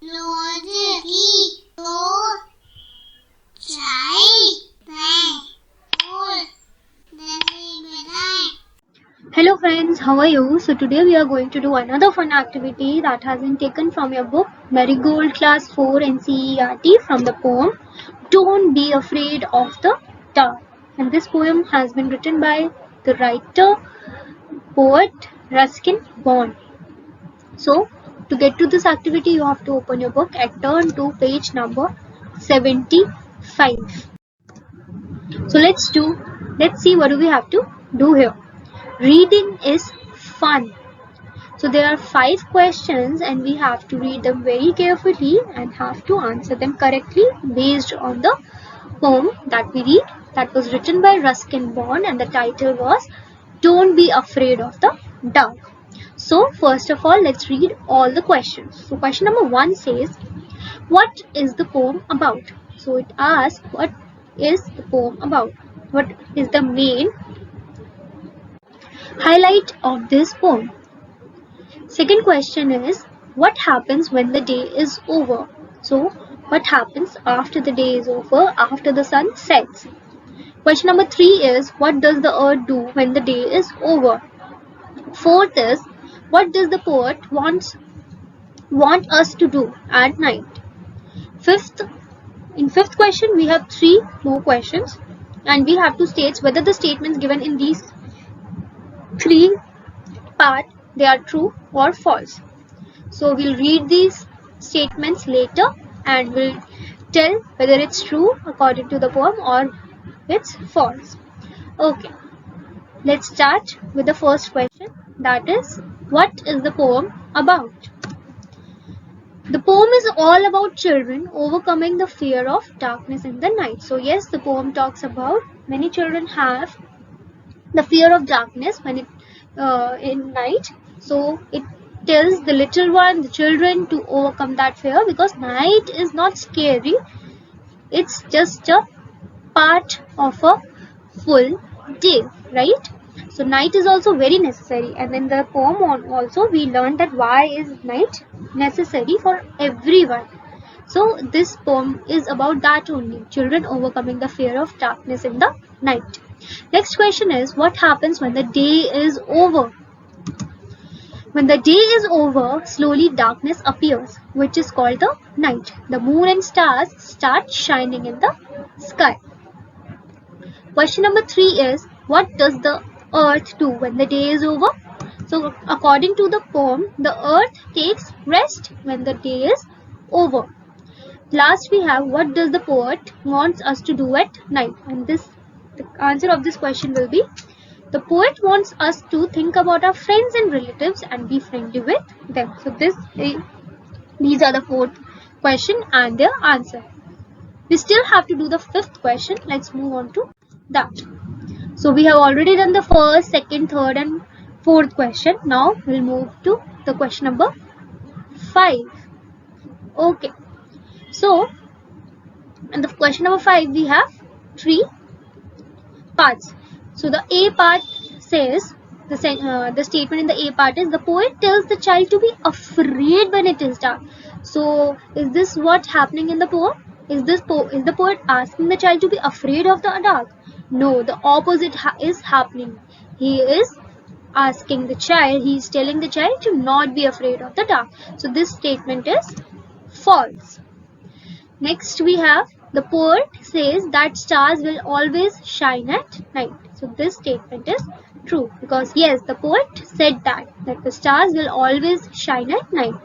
Hello friends, how are you? So today we are going to do another fun activity that has been taken from your book Marigold Class 4 NCERT from the poem Don't Be Afraid of the Dark. And this poem has been written by the writer, poet Ruskin Bond. So to get to this activity you have to open your book and turn to page number 75. So let's see what do we have to do here. Reading is fun. So there are 5 questions and we have to read them very carefully and have to answer them correctly based on the poem that we read, that was written by Ruskin Bond, and the title was Don't Be Afraid of the Dark. So first of all, let's read all the questions. So question number 1 says, what is the poem about? So it asks, what is the poem about? What is the main highlight of this poem? Second question is, what happens when the day is over? So what happens after the day is over, after the sun sets? Question number 3 is, what does the earth do when the day is over? Fourth is, what does the poet want us to do at night? In fifth question we have 3 more questions and we have to state whether the statements given in these 3 parts they are true or false. So we'll read these statements later and we'll tell whether it's true according to the poem or it's false. Okay, let's start with the first question, that is, what is the poem about? The poem is all about children overcoming the fear of darkness in the night. So yes, the poem talks about many children have the fear of darkness when it in night. So it tells the little one, the children, to overcome that fear, because night is not scary. It's just a part of a full day, right? So night is also very necessary, and in the poem also we learned that why is night necessary for everyone. So this poem is about that only, children overcoming the fear of darkness in the night. Next question is, what happens when the day is over? When the day is over, slowly darkness appears, which is called the night. The moon and stars start shining in the sky. Question number 3 is, what does the earth do when the day is over? So according to the poem, the earth takes rest when the day is over. Last we have, what does the poet wants us to do at night? And the answer of this question will be, the poet wants us to think about our friends and relatives and be friendly with them. So these are the 4th question and their answer. We still have to do the 5th question. Let's move on to that. So we have already done the 1st, 2nd, 3rd and 4th question. Now we'll move to the question number 5. Okay. So in the question number 5 we have 3 parts. So the A part says, the statement in the A part is, the poet tells the child to be afraid when it is dark. So is this what's happening in the poem? Is the poet asking the child to be afraid of the dark? No, the opposite is happening. He is asking the child, he is telling the child to not be afraid of the dark. So this statement is false. Next we have, the poet says that stars will always shine at night. So this statement is true, because yes, the poet said that the stars will always shine at night.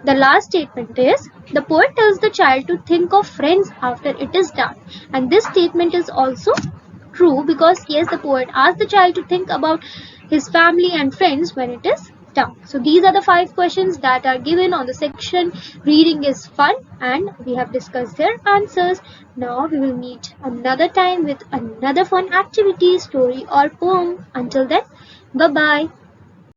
The last statement is, the poet tells the child to think of friends after it is dark. And this statement is also true, because yes, the poet asked the child to think about his family and friends when it is dark. So these are the 5 questions that are given on the section Reading is Fun, and we have discussed their answers. Now we will meet another time with another fun activity, story or poem. Until then, bye bye.